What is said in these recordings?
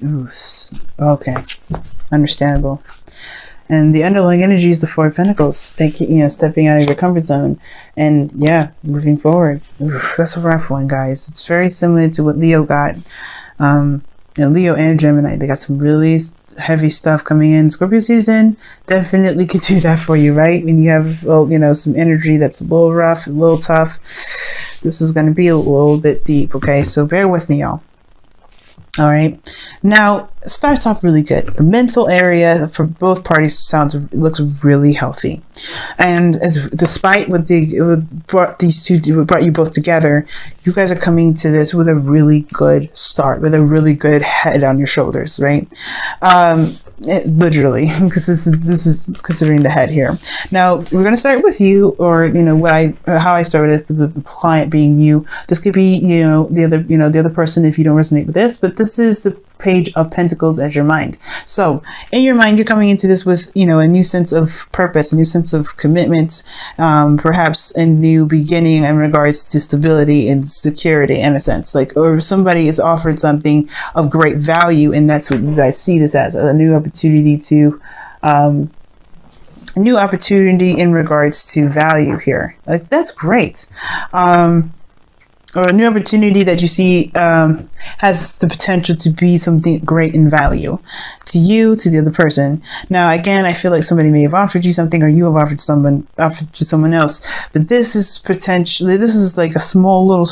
Okay, understandable. And the underlying energy is the Four of Pentacles. Thank you, stepping out of your comfort zone and yeah, moving forward. Oof, that's a rough one, guys. It's very similar to what Leo got. Leo and Gemini, they got some really heavy stuff coming in. Scorpio season definitely could do that for you, right? When you have, well, some energy that's a little rough, a little tough. This is going to be a little bit deep, okay? So bear with me, y'all. All right, now it starts off really good. The mental area for both parties looks really healthy, and despite what brought you both together, you guys are coming to this with a really good start, with a really good head on your shoulders, right? Literally, because this is considering the head here. Now we're going to start with you, or how I started with the client being you. This could be the other person if you don't resonate with this, but this is the Page of Pentacles as your mind. So in your mind, you're coming into this with a new sense of purpose, a new sense of commitment, perhaps a new beginning in regards to stability and security, in a sense, or somebody is offered something of great value, and that's what you guys see this as, a new opportunity to in regards to value here. That's great. Or a new opportunity that you see has the potential to be something great in value to you, to the other person. Now, again, I feel like somebody may have offered you something, or you have offered to someone else. But this is like a small little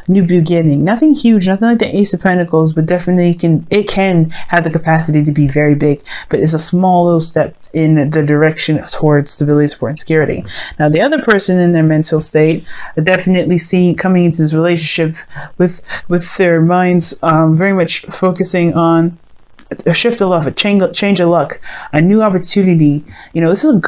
new beginning. Nothing huge, nothing like the Ace of Pentacles, but definitely it can have the capacity to be very big. But it's a small little step in the direction towards stability, support, and security. Now, the other person in their mental state are definitely coming into this relationship with their minds very much focusing on a shift of love, a change of luck, a new opportunity. This is a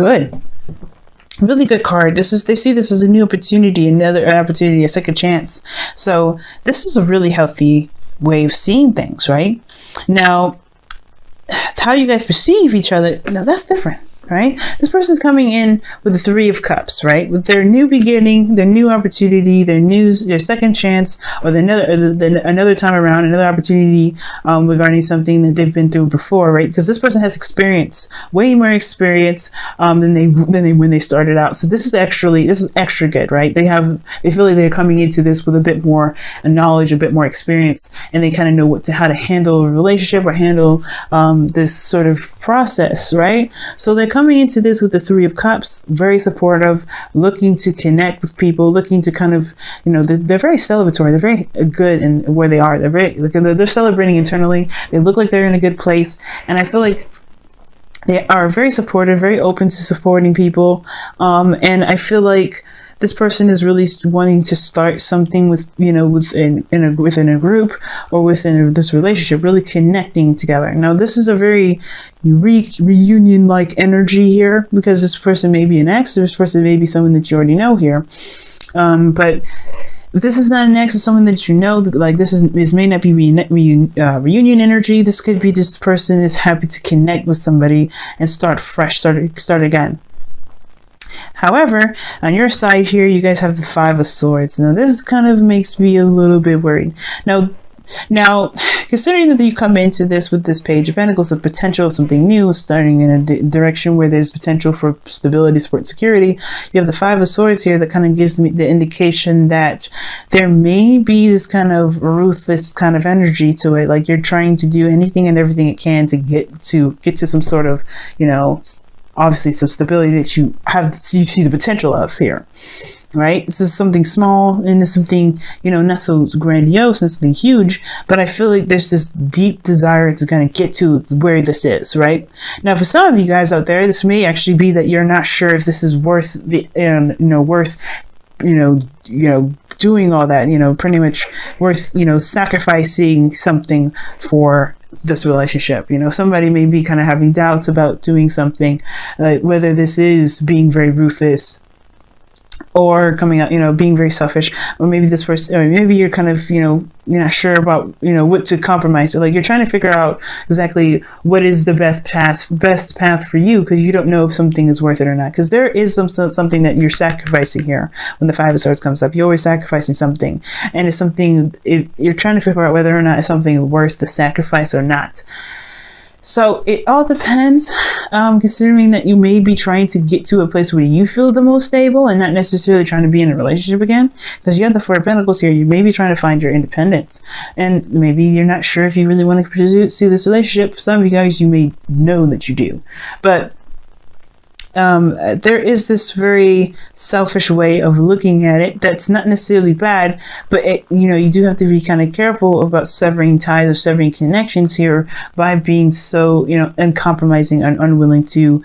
really good card. They see this as a new opportunity, another opportunity, a second chance. So this is a really healthy way of seeing things, right? Now, how you guys perceive each other, now that's different, right? This person's coming in with the Three of Cups, right? With their new beginning, their new opportunity, their second chance, or another time around, another opportunity regarding something that they've been through before, right? Because this person has experience, way more experience than when they started out. So this is extra good, right? They feel like they're coming into this with a bit more knowledge, a bit more experience, and they kind of know how to handle a relationship or handle this sort of process, right? So they're coming into this with the Three of Cups, very supportive, looking to connect with people, looking to kind of, they're very celebratory. They're very good in where they are. They're celebrating internally. They look like they're in a good place. And I feel like they are very supportive, very open to supporting people. And I feel like this person is really wanting to start something within a group or within this relationship, really connecting together. Now, this is a very reunion-like energy here, because this person may be an ex, this person may be someone that you already know here. But if this is not an ex, it's someone that you know, this may not be reunion energy. This could be this person is happy to connect with somebody and start fresh, start again. However, on your side here, you guys have the Five of Swords. Now, this kind of makes me a little bit worried. Now, considering that you come into this with this Page of Pentacles, the potential of something new, starting in a direction where there's potential for stability, support, and security, you have the Five of Swords here that kind of gives me the indication that there may be this kind of ruthless kind of energy to it, like you're trying to do anything and everything it can to get to some sort of, obviously some stability that you see the potential of here, right? This is something small and it's something, not so grandiose and something huge, but I feel like there's this deep desire to kind of get to where this is, right? Now, for some of you guys out there, this may actually be that you're not sure if this is worth doing all that, pretty much worth, sacrificing something for this relationship. Somebody may be kind of having doubts about doing something, like whether this is being very ruthless or coming out, being very selfish, or maybe this person, or maybe you're kind of, you're not sure about, what to compromise. So like you're trying to figure out exactly what is the best path for you, because you don't know if something is worth it or not. Because there is something that you're sacrificing here. When the Five of Swords comes up, you're always sacrificing something, and it's something you're trying to figure out whether or not it's something worth the sacrifice or not. So it all depends, considering that you may be trying to get to a place where you feel the most stable and not necessarily trying to be in a relationship again. Because you have the Four of Pentacles here. You may be trying to find your independence. And maybe you're not sure if you really want to pursue this relationship. For some of you guys, you may know that you do. But there is this very selfish way of looking at it that's not necessarily bad, but you do have to be kind of careful about severing ties or severing connections here by being so uncompromising and unwilling to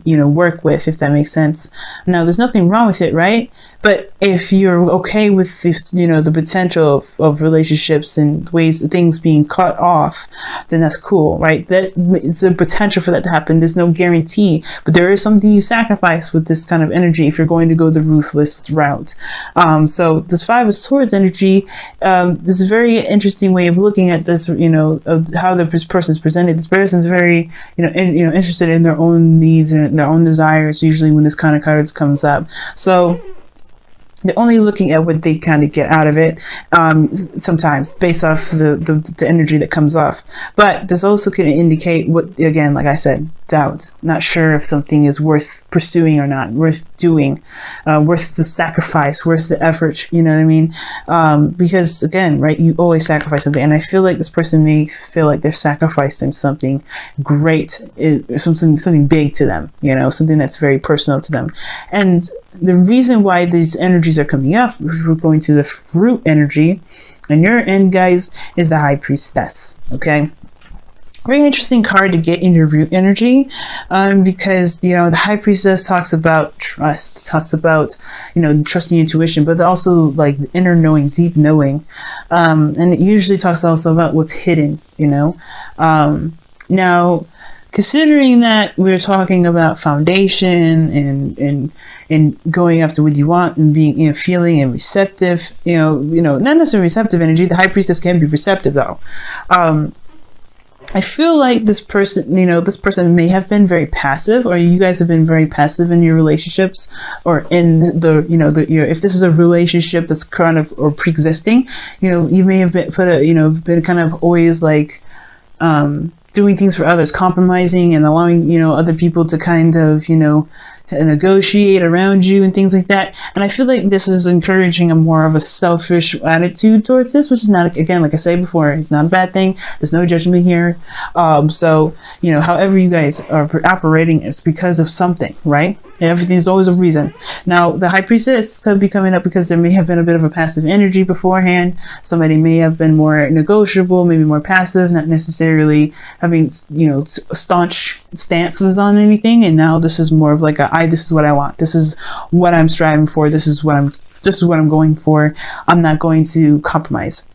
work with, if that makes sense. Now there's nothing wrong with it, right? But if you're okay with the potential of relationships and things being cut off, then that's cool, right? That it's a potential for that to happen. There's no guarantee, but there is something you sacrifice with this kind of energy if you're going to go the ruthless route. So this Five of Swords energy, this is a very interesting way of looking at this, of how the person is presented. This person is very, interested in their own needs and their own desires, usually when this kind of cards comes up. So they're only looking at what they kind of get out of it, sometimes based off the energy that comes off. But this also can indicate what, again, like I said, doubt, not sure if something is worth pursuing or not, worth doing, worth the sacrifice, worth the effort, you know what I mean? Because again, right, you always sacrifice something, and I feel like this person may feel like they're sacrificing something great, something big to them, something that's very personal to them. And the reason why these energies are coming up, we're going to the Fruit energy, and your end, guys, is the High Priestess. Okay, very interesting card to get in your Root energy, because the High Priestess talks about trust, talks about trusting intuition, but also like the inner knowing, deep knowing, and it usually talks also about what's hidden. Now, considering that we're talking about foundation and going after what you want and being feeling and receptive, not necessarily receptive energy. The High Priestess can be receptive though. I feel like this person, this person may have been very passive, or you guys have been very passive in your relationships, or in if this is a relationship that's kind of or pre-existing, you may have been been kind of always like doing things for others, compromising and allowing other people to kind of negotiate around you and things like that. And I feel like this is encouraging a more of a selfish attitude towards this, which is not, again, like I said before, it's not a bad thing. There's no judgment here. So however you guys are operating is because of something, right? Everything's always a reason. Now, the High Priestess could be coming up because there may have been a bit of a passive energy beforehand. Somebody may have been more negotiable, maybe more passive, not necessarily having, staunch stances on anything. And now this is more of like this is what I want. This is what I'm striving for. This is what I'm going for. I'm not going to compromise.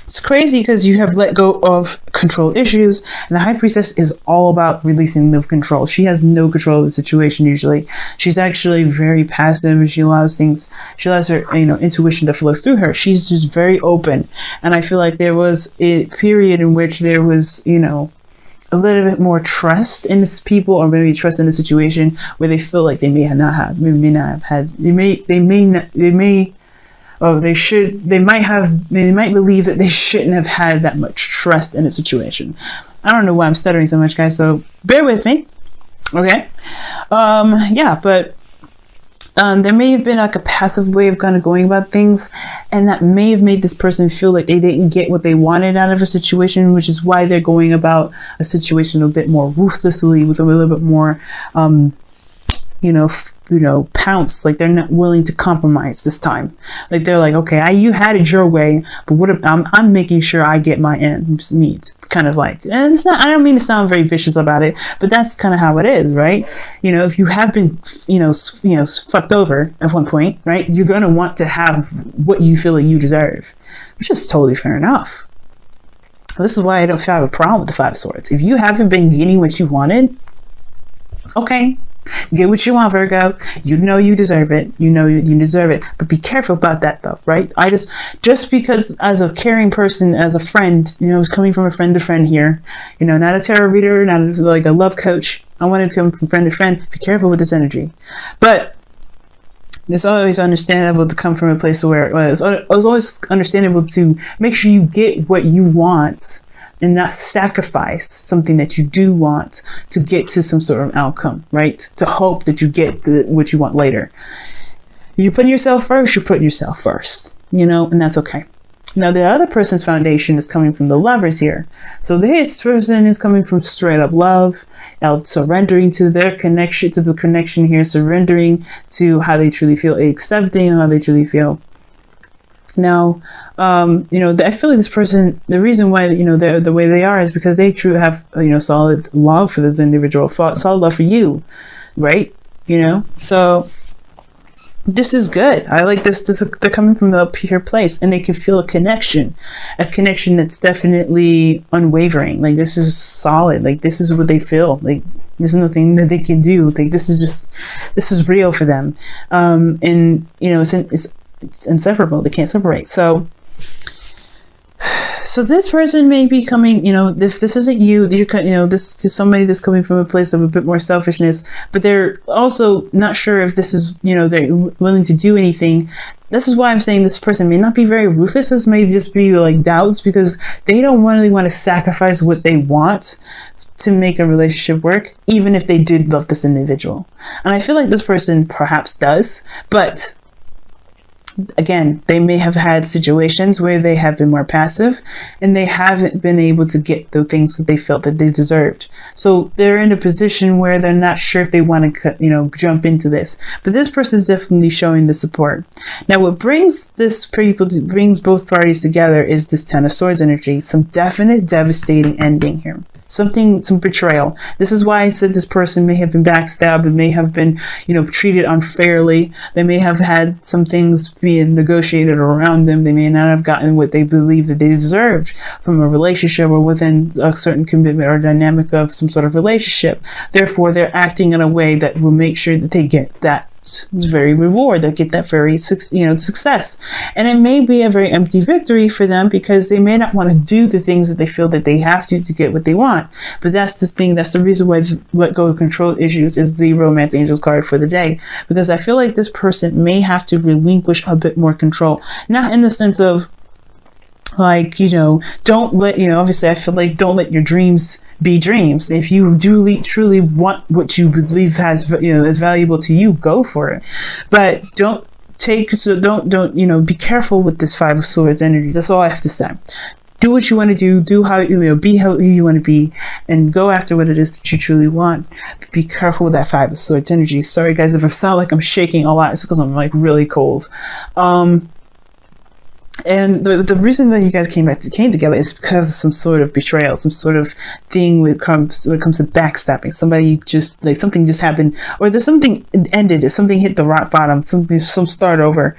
It's crazy because you have let go of control issues, and the High Priestess is all about releasing the control. She has no control of the situation usually. She's actually very passive, and she allows her intuition to flow through her. She's just very open, and I feel like there was a period in which there was a little bit more trust in this people, or maybe trust in the situation, where they feel like they might believe that they shouldn't have had that much trust in a situation. I don't know why I'm stuttering so much, guys, so bear with me. Okay. But there may have been like a passive way of kind of going about things, and that may have made this person feel like they didn't get what they wanted out of a situation, which is why they're going about a situation a bit more ruthlessly, with a little bit more pounce. Like they're not willing to compromise this time. Like they're like, okay, you had it your way, but what if I'm making sure I get my ends meet, kind of like. And it's not, I don't mean to sound very vicious about it, but that's kind of how it is, right? If you have been fucked over at one point, right, you're going to want to have what you feel like you deserve, which is totally fair enough. This is why I don't have a problem with the Five of Swords. If you haven't been getting what you wanted, okay, Get what you want, Virgo. You know you deserve it. You know you deserve it. But be careful about that though, right? Just because as a caring person, as a friend, you know, it's coming from a friend to friend here, you know, not a tarot reader, not like a love coach. I want to come from friend to friend. Be careful with this energy. But it's always understandable to come from a place where it's always understandable to make sure you get what you want and not sacrifice something that you do want to get to some sort of outcome, right? To hope that you get what you want later. You're putting yourself first, you're putting yourself first, you know, and that's okay. Now, the other person's foundation is coming from the Lovers here. So this person is coming from straight up love, surrendering to their connection, to the connection here, surrendering to how they truly feel, accepting how they truly feel. Now, you know, I feel like this person, the reason why, you know, they're the way they are is because they truly have, you know, solid love for this individual, solid love for you, right? You know, so this is good. I like this. They're coming from a pure place and they can feel a connection that's definitely unwavering. Like, this is solid. Like, this is what they feel. Like, there's nothing that they can do. Like, this is real for them. And, you know, it's inseparable. They can't separate. So this person may be coming, you know, if this isn't you, you know, this is somebody that's coming from a place of a bit more selfishness, but they're also not sure if this is, you know, they're willing to do anything. This is why I'm saying this person may not be very ruthless. This may just be like doubts because they don't really want to sacrifice what they want to make a relationship work, even if they did love this individual. And I feel like this person perhaps does, but again, they may have had situations where they have been more passive and they haven't been able to get the things that they felt that they deserved. So they're in a position where they're not sure if they want to, you know, jump into this. But this person is definitely showing the support. Now, what brings both parties together is this Ten of Swords energy. Some definite devastating ending here. Some betrayal. This is why I said this person may have been backstabbed and may have been, you know, treated unfairly. They may have had some things being negotiated around them. They may not have gotten what they believed that they deserved from a relationship or within a certain commitment or dynamic of some sort of relationship. Therefore, they're acting in a way that will make sure that they get that very reward, that get that very, you know, success. And it may be a very empty victory for them because they may not want to do the things that they feel that they have to get what they want. But that's the thing, that's the reason why let go of control issues is the Romance Angels card for the day, because I feel like this person may have to relinquish a bit more control, not in the sense of like, you know, don't let, you know, obviously I feel like don't let your dreams be dreams. If you do truly want what you believe has, you know, is valuable to you, go for it. But don't, you know, be careful with this Five of Swords energy. That's all I have to say. Do what you want to do how, you know, be how you want to be, and go after what it is that you truly want. But be careful with that Five of Swords energy. Sorry guys, if I sound like I'm shaking a lot, it's because I'm like really cold. And the reason that you guys came together is because of some sort of betrayal, some sort of thing when it comes to backstabbing. Somebody just, like, something just happened, or there's something ended, if something hit the rock bottom, something start over,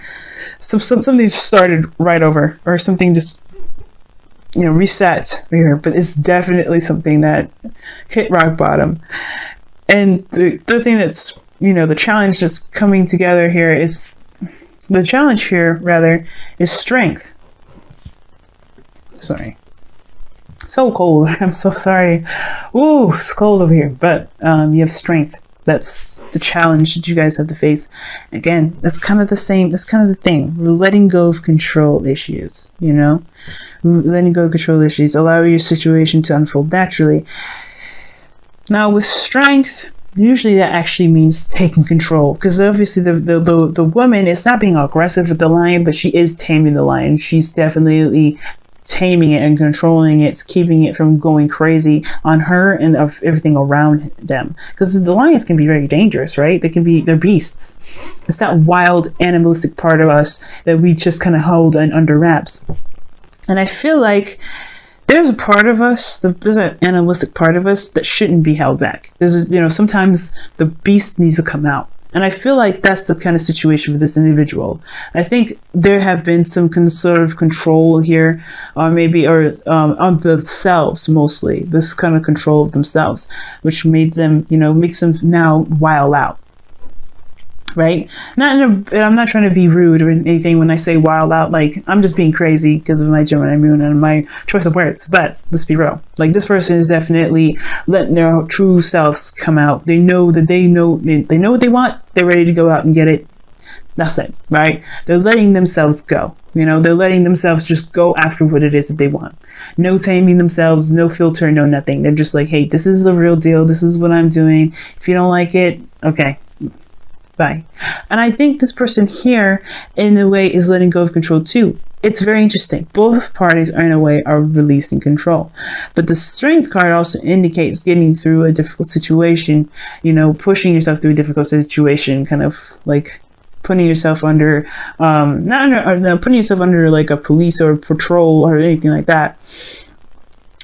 something just started right over, or something just, you know, reset here. But it's definitely something that hit rock bottom. And the thing that's, you know, the challenge that's coming together here is, the challenge here, rather, is strength. Sorry. So cold. I'm so sorry. Ooh, it's cold over here. But you have strength. That's the challenge that you guys have to face. Again, that's kind of the same. That's kind of the thing. We're letting go of control issues, you know? Letting go of control issues. Allow your situation to unfold naturally. Now, with strength, usually that actually means taking control, because obviously the woman is not being aggressive with the lion, but she is taming the lion. She's definitely taming it and controlling it, keeping it from going crazy on her and of everything around them, because the lions can be very dangerous, right? They're beasts. It's that wild animalistic part of us that we just kind of hold under wraps. And I feel like there's a part of us, there's an animalistic part of us that shouldn't be held back. There's, you know, sometimes the beast needs to come out. And I feel like that's the kind of situation for this individual. I think there have been some sort of control here, or maybe, or on themselves mostly, this kind of control of themselves, which made them, you know, makes them now wild out. Right? I'm not trying to be rude or anything when I say wild out. Like, I'm just being crazy because of my Gemini moon and my choice of words. But let's be real. Like, this person is definitely letting their true selves come out. They know that they know what they want. They're ready to go out and get it. That's it, right? They're letting themselves go. You know, they're letting themselves just go after what it is that they want. No taming themselves, no filter, no nothing. They're just like, hey, this is the real deal. This is what I'm doing. If you don't like it, okay. Bye. And I think this person here, in a way, is letting go of control too. It's very interesting. Both parties are, in a way, are releasing control. But the Strength card also indicates getting through a difficult situation, you know, pushing yourself through a difficult situation, kind of like putting yourself under, putting yourself under like a police or patrol or anything like that.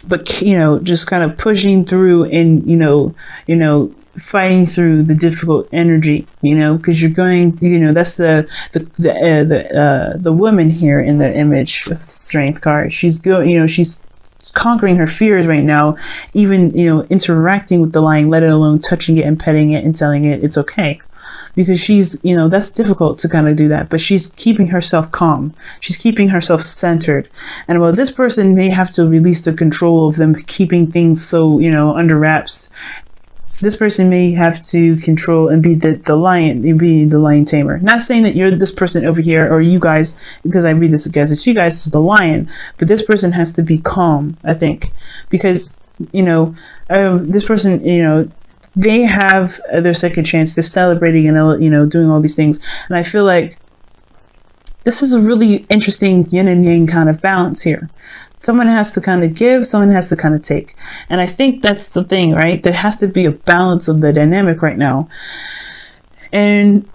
But, you know, just kind of pushing through and, you know, fighting through the difficult energy, you know, because you're going, you know, that's the woman here in the image of the Strength card. She's going, you know, she's conquering her fears right now, even, you know, interacting with the lion, let alone touching it and petting it and telling it it's okay. Because she's, you know, that's difficult to kind of do that, but she's keeping herself calm. She's keeping herself centered. And while this person may have to release the control of them keeping things so, you know, under wraps, this person may have to control and be the lion, be the lion tamer. Not saying that you're this person over here or you guys, because I read this as you guys is the lion, but this person has to be calm, I think, because, you know, this person, you know, they have their second chance. They're celebrating and, you know, doing all these things. And I feel like this is a really interesting yin and yang kind of balance here. Someone has to kind of give, someone has to kind of take. And I think that's the thing, right? There has to be a balance of the dynamic right now. And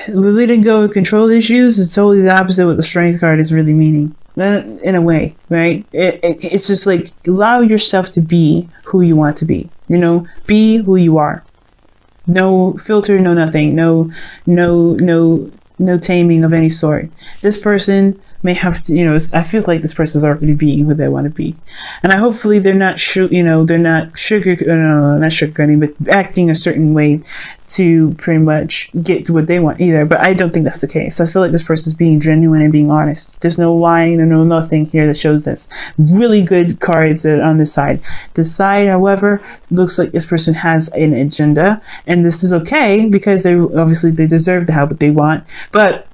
letting go of control issues is totally the opposite of what the Strength card is really meaning. In a way, right? It's just like, allow yourself to be who you want to be. You know, be who you are. No filter, no nothing. No taming of any sort. This person may have to, you know, I feel like this person is already being who they want to be. And hopefully they're not, not sugarcoating, but acting a certain way to pretty much get to what they want either. But I don't think that's the case. I feel like this person is being genuine and being honest. There's no lying or no nothing here that shows this. Really good cards on this side. This side, however, looks like this person has an agenda, and this is okay because they deserve to have what they want. But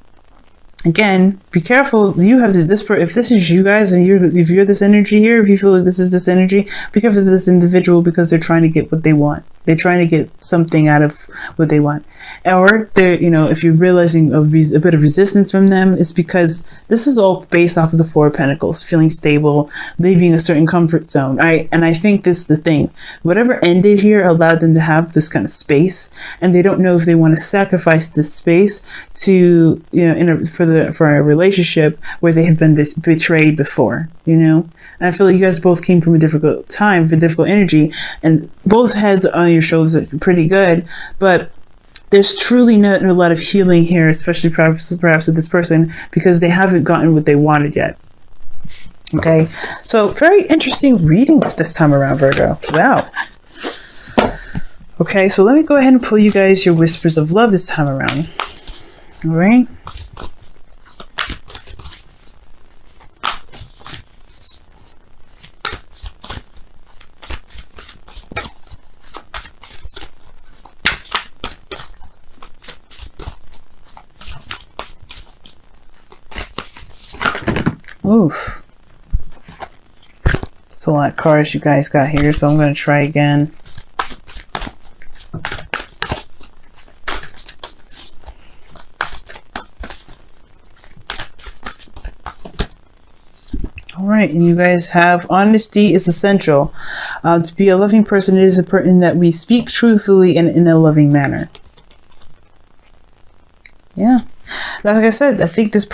again, be careful. You have if this is you guys, and if you're this energy here, if you feel like this is this energy, be careful of this individual because they're trying to get what they want. They're trying to get something out of what they want. Or they're, you know, if you're realizing a bit of resistance from them, it's because this is all based off of the Four of Pentacles, feeling stable, leaving a certain comfort zone. Right? And I think this is the thing. Whatever ended here allowed them to have this kind of space, and they don't know if they want to sacrifice this space to, you know, for a relationship where they have been betrayed before, you know. And I feel like you guys both came from a difficult time, with difficult energy, and both heads on your shoulders are pretty good, but there's truly not a lot of healing here, especially perhaps with this person, because they haven't gotten what they wanted yet. Okay, so very interesting reading this time around, Virgo. Wow. Okay, so let me go ahead and pull you guys your whispers of love this time around. All right. Oof. That's a lot of cards you guys got here, so I'm going to try again. Alright, and you guys have honesty is essential. To be a loving person, it is a person that we speak truthfully and in a loving manner. Yeah. Like I said, I think this is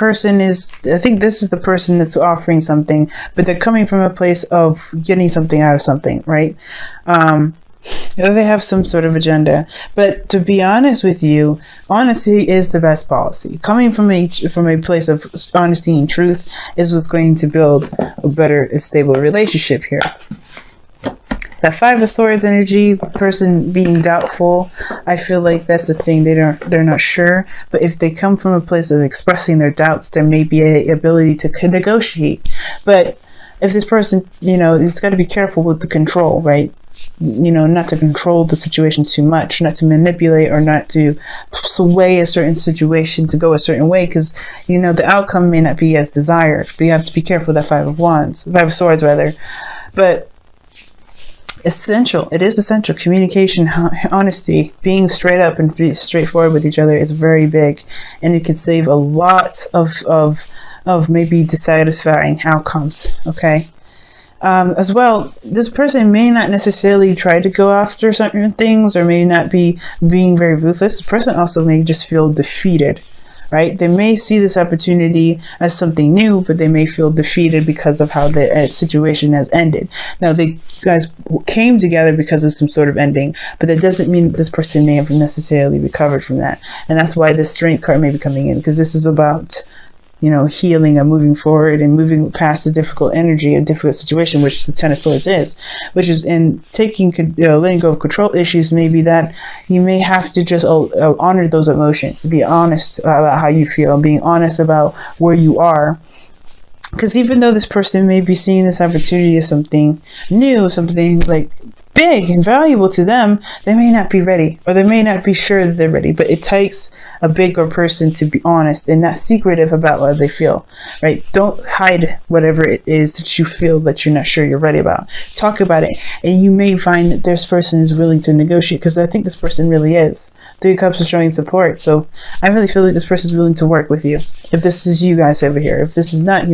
the person that's offering something, but they're coming from a place of getting something out of something, right? They have some sort of agenda. But to be honest with you, honesty is the best policy. Coming from a place of honesty and truth is what's going to build a better and stable relationship here. That Five of Swords energy, person being doubtful, I feel like that's the thing. They're not sure. But if they come from a place of expressing their doubts, there may be a ability to negotiate. But if this person, he's got to be careful with the control, right? Not to control the situation too much, not to manipulate or not to sway a certain situation to go a certain way, because the outcome may not be as desired. But you have to be careful with that Five of Swords rather. But it is essential. Communication, honesty, being straight up and be straightforward with each other is very big, and it can save a lot of maybe dissatisfying outcomes. Okay. As well, this person may not necessarily try to go after certain things, or may not be being very ruthless. This person also may just feel defeated, right? They may see this opportunity as something new, but they may feel defeated because of how the situation has ended. Now, you guys came together because of some sort of ending, but that doesn't mean that this person may have necessarily recovered from that. And that's why the Strength card may be coming in, because this is about healing and moving forward and moving past the difficult energy, a difficult situation, which the Ten of Swords is, which is in taking, letting go of control issues. Maybe that you may have to just honor those emotions, be honest about how you feel, being honest about where you are. Because even though this person may be seeing this opportunity as something new, something like big and valuable to them, they may not be ready, or they may not be sure that they're ready. But it takes a bigger person to be honest and not secretive about what they feel, right? Don't hide whatever it is that you feel that you're not sure you're ready about. Talk about it, and you may find that this person is willing to negotiate, because I think this person really is. Three of Cups is showing support, so I really feel like this person is willing to work with you. If this is you guys over here, if this is not,